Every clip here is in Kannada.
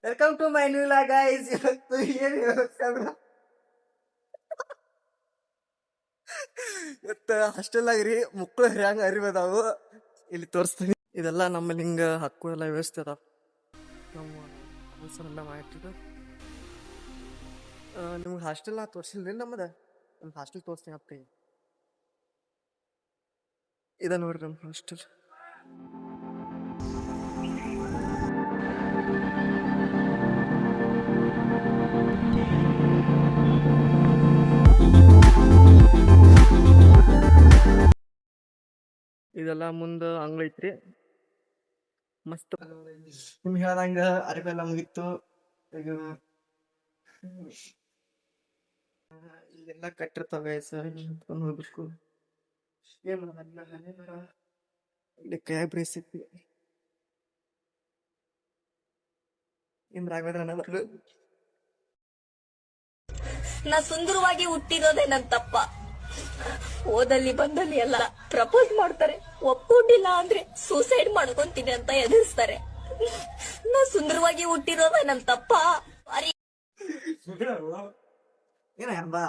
Welcome to my new vlog guys. ಇವತ್ತು ಏನು ಇವತ್ತು ಹಾಸ್ಟೆಲ್ ಆಗ್ರಿ ಮಕ್ಕಳು ಹ್ಯಾಂಗ ಅರಿವದಾವು ಇಲ್ಲಿ ತೋರಿಸ್ತೀನಿ. ಇದೆಲ್ಲ ನಮ್ಮಲ್ಲಿ ಹಿಂಗ ಹಕ್ಕು ಎಲ್ಲ ವ್ಯವಸ್ಥೆ ಅದಾವ. ನಮ್ಮ ಎಲ್ಲ ಮಾಡಿಟ್ಟಿದ್ದು ನಿಮ್ಗೆ ಹಾಸ್ಟೆಲ್ ತೋರಿಸಿಲ್ರಿ ನಮ್ಮದ. ನಮ್ಗೆ ಹಾಸ್ಟೆಲ್ ತೋರಿಸ್ತೀನಿ ಅಪ್ಪ. ಇದ ನೋಡ್ರಿ ನಮ್ಮ ಹಾಸ್ಟೆಲ್. ಇದೆಲ್ಲ ಮುಂದೆ ಅಂಗ್ಳ ಐತ್ರಿ, ಮಸ್ತ್. ನಿಮ್ಗೆ ಹೇಳ್ದಂಗ ಅರಿವೆಲ್ಲ ಮುಗಿತ್ತು. ಈಗ ಇಲ್ಲೆಲ್ಲ ಕಟ್ಟಿರ್ತಾವೆ ಹೋಗ್ಬೇಕು. ಏನ್ ಮಾಡೋಣ, ಇಲ್ಲಿ ಕೈಯಾಗ ಬ್ರೇಸೈತಿ. ಏನ್ ರಾಘವೇಂದ್ರ ಅನ್ನೋದು ನಾ ಸುಂದರವಾಗಿ ಹುಟ್ಟಿರೋದೇ ನನ್ ತಪ್ಪ. ಓದಲ್ಲಿ ಬಂದಲ್ಲಿ ಎಲ್ಲ ಪ್ರಪೋಸ್ ಮಾಡ್ತಾರೆ, ಒಪ್ಕೊಂಡಿಲ್ಲ ಅಂದ್ರೆ ಸೂಸೈಡ್ ಮಾಡ್ಕೊಂತೀನಿ ಅಂತ ಎದುರಿಸ್ತಾರೆ. ನಾ ಸುಂದರವಾಗಿ ಹುಟ್ಟಿರೋದೇ ನನ್ ತಪ್ಪ. ಏನ ಬಾ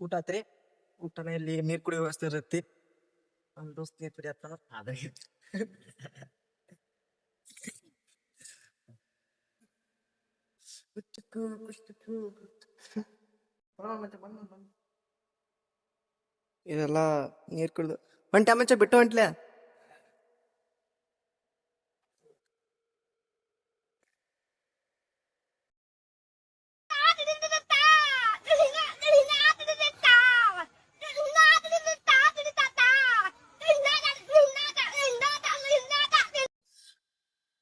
ಊಟ ಆತ್ರಿ. ಊಟನ ಇಲ್ಲಿ ನೀರ್ ಕುಡಿಯೋ ವ್ಯವಸ್ಥೆ ಇರತ್ತಿ. ನಮ್ ದೋಸ್ತ್ ನೀರ್ ಕುಡಿಯತ್ತ ಅದೇ ಇದೆಲ್ಲ ನೀರ್ ಕುಡ್ದು ಒಂದ್ ಟೈಮ್ ಬಿಟ್ಟು ಹೊಂಟ್ಲೆ.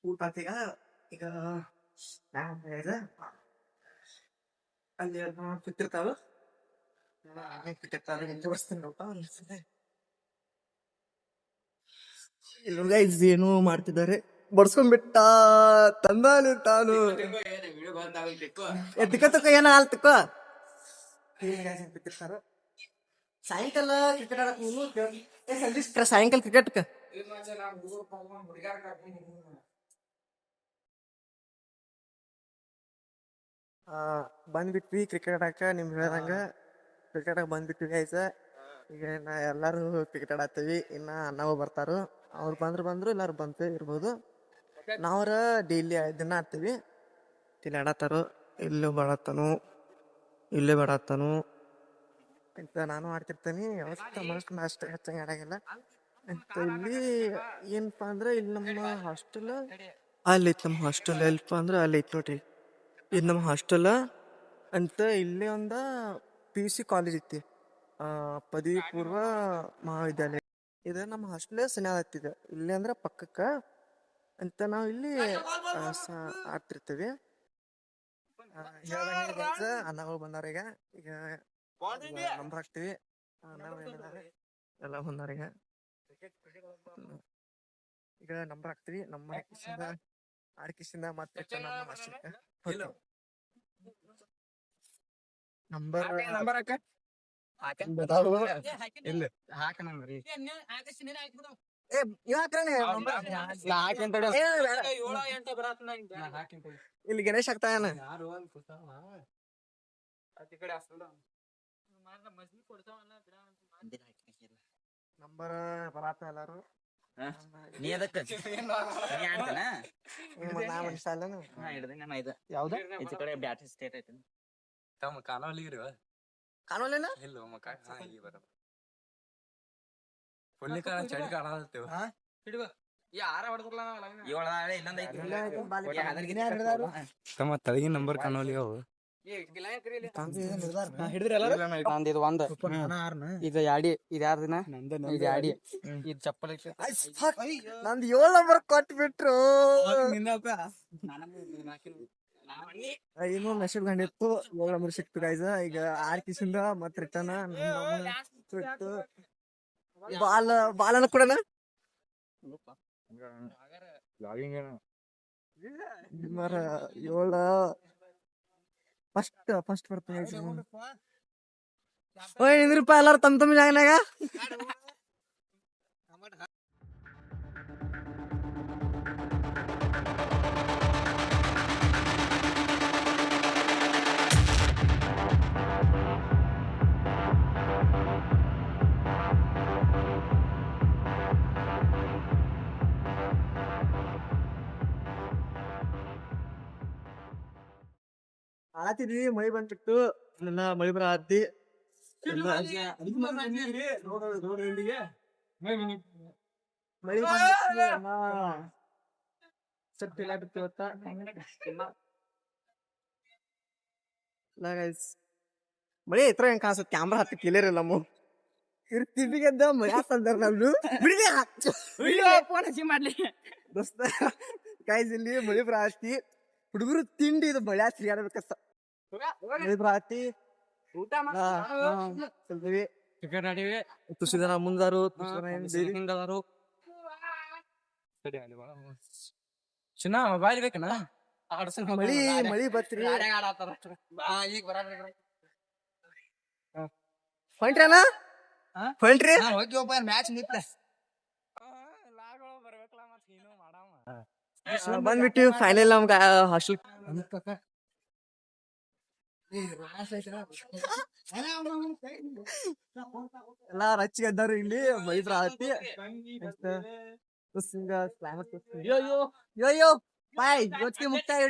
ಊಟ ಆತೀಗ. ಈಗ ಅಲ್ಲಿ ಬಿತ್ತಿರ್ತಾವ ಇಲ್ಲಿ ಏನು ಮಾಡ್ತಿದ್ದಾರೆ. ಬಡ್ಸ್ಕೊಂಡ್ಬಿಟ್ಟ ತಂದಾನು ತಾನು ತಿಕ್ಕ ಏನ ಹಾಲ್ ತಿಕ್ಕ ಬಿತ್ತಿರ್ತಾರ. ಸಾಯಂಕಾಲ ಕ್ರಿಕೆಟ್ ಆಡಕ್ ಸಾಯಂಕಾಲ ಕ್ರಿಕೆಟ್ ಬಂದ್ಬಿಟ್ವಿ ಕ್ರಿಕೆಟ್ ಆಡಾಕ. ನಿಮ್ಗೆ ಹೇಳ್ದಂಗ ಕ್ರಿಕೆಟ್ ಆಗ ಬಂದ್ಬಿಟ್ವಿ ಗೈಸ. ಈಗ ಎಲ್ಲಾರು ಕ್ರಿಕೆಟ್ ಆಡತ್ತೀವಿ. ಇನ್ನ ನಾವು ಬರ್ತಾರು, ಅವ್ರು ಬಂದ್ರು ಎಲ್ಲಾರು ಬಂತು ಇರ್ಬೋದು. ನಾವ್ರ ಡೈಲಿ ದಿನ ಆಡ್ತೀವಿ. ಇಲ್ಲಿ ಆಡತ್ತಾರು, ಇಲ್ಲೂ ಬಾಡತ್ತಾನು, ಇಲ್ಲೇ ಬಾಡತ್ತಾನು ಅಂತ ನಾನು ಆಡ್ತಿರ್ತೇನೆ. ಅವತ್ತು ಅಷ್ಟು ಹೆಚ್ಚಂಗೆ ಆಡಂಗಿಲ್ಲ ಅಂತ. ಇಲ್ಲಿ ಏನಪ್ಪಾ ಅಂದ್ರೆ ಇಲ್ಲಿ ನಮ್ಮ ಹಾಸ್ಟೆಲ್ ಅಲ್ಲೈತಿ. ನಮ್ಮ ಹಾಸ್ಟೆಲ್ ಎಲ್ಪ ಅಂದ್ರೆ ಅಲ್ಲೈತಿ ನೋಡ್ರಿ. ಇದು ನಮ್ಮ ಹಾಸ್ಟೆಲ್ ಅಂತ. ಇಲ್ಲೇ ಒಂದ PUC ಕಾಲೇಜ್ ಐತಿ, ಪದವಿ ಪೂರ್ವ ಮಹಾವಿದ್ಯಾಲಯ. ಇದು ನಮ್ಮ ಹಾಸ್ಟೆಲ್ ಸನಿ ಆಗತ್ತಿದೆ. ಇಲ್ಲಿ ಅಂದ್ರೆ ಪಕ್ಕಕ್ಕ ಅಂತ ನಾವು ಇಲ್ಲಿ ಆಡ್ತಿರ್ತೀವಿ. ಅನ್ನಗಳು ಬಂದಾರ. ಈಗ ನಂಬರ್ ಹಾಕ್ತಿವಿ. ಎಲ್ಲ ಬಂದಾರ. ಈಗ ನಂಬರ್ ಹಾಕ್ತಿವಿ. ನಮ್ಮ ಆರ್ಕಿಸಿಂದ ಮತ್ತೆ ನಂಬರ್ ಇಲ್ಲಿ ಗಣೇಶ್ ಆಗ್ತಾನ. ನಂಬರ್ ಬರತ್ತ ಎಲ್ಲಾರು. ಕಾಣೋಲೇನ ಚಳಿ ಕಾಣತೇವ. ತಮ್ಮ ತಳಗಿನ ನಂಬರ್ ಕಾಣೋಲಿ ಅವು. ಇದು ಒಂದ್ ಇದು ಯಾಡಿ ಇದು ಯಾರ ದಿನ ಇದು ಯಾಡಿ ಇದು ಚಪ್ಪಲ್ ನಂದು 7 ನಂಬರ್ ಕೊಟ್ಬಿಟ್ರು. ಇನ್ನೂ ಮೆಸೇಜ್ ಗಂಡಿತ್ತು 7 ನಂಬರ್ ಸಿಕ್ತು ಗೈಸ. ಈಗ ಆರ್ಕಿಸಿಂದ ಮತ್ ರಿಟರ್ನ್ ಬಾಲನ ಕೂಡ ಮರ 7 ಫಸ್ಟ್ ಬರ್ತೀನಿ. ರೂಪಾಯಿ ಎಲ್ಲಾರು ತಮ್ಮ ಜಾಗನಾಗ. ಆತಿದ್ವಿ ಮಳಿ ಬಂದ್ಬಿಟ್ಟು ನನ್ನ ಮಳಿ ಬರ ಆತಿ ಮಳಿ ಸ್ವಲ್ಪ ಇಲ್ಲ ಬಿತ್ತು ಇವತ್ತ ಮಳಿ ಇತ್ರ ಹೆಂಗ್ ಕಾಣಿಸುತ್ತೆ ಕ್ಯಾಮ್ರಾ ಹತ್ತಿ ಕ್ಲಿಯರ್ ಇಲ್ಲ ನಮ್ಮ ಟಿವಿಗೆದ್ದ ಮಳಿ ಹಾಕಂದಾರ ನಮ್ದು ದೋಸ್ತ ಗೈಸ್ ಇಲ್ಲಿ ಮಳಿ ಬರ ಆತಿ ಹುಡುಗರು ತಿಂಡಿ ಇದು ಮಳೆ ತಿರ್ಗಾಡ್ಬೇಕಷ್ಟ ಮಳಿ ಬರ ಆತಿ ಊಟ ಚಲ್ತೀವಿ ಕ್ರಿಕೆಟ್ ಆಡಿವಿ ತುಸು ಜನ ಮುಂದಾರು ಹಿಂದದಾರು ಚಿನ್ನ ಮೊಬೈಲ್ ಬೇಕನ ಮಳಿ ಮಳಿ ಬತ್ರಿ ಈಗ ಬರ ಹೊಂಟ್ರನ ಹೊಂಟ್ರಿ ಹೋಗಿ ಮ್ಯಾಚ್ ನಿಂತ ಬಂದ್ಬಿಟ್ಟು ಫೈನಲ್ ನಮ್ಗ ಹಾಸ್ಟೆಲ್ ಎಲ್ಲಾ ರಚ್ಚಿಗೆ ಇದ್ದಾರು ಇಲ್ಲಿ ಮೈತ್ರ ಆತಿ ಕ್ಲೈಮೇಟ್ ಯೋ ಬಾಯ್ ಇವತ್ತಿಗೆ ಮುಕ್ತಾಯ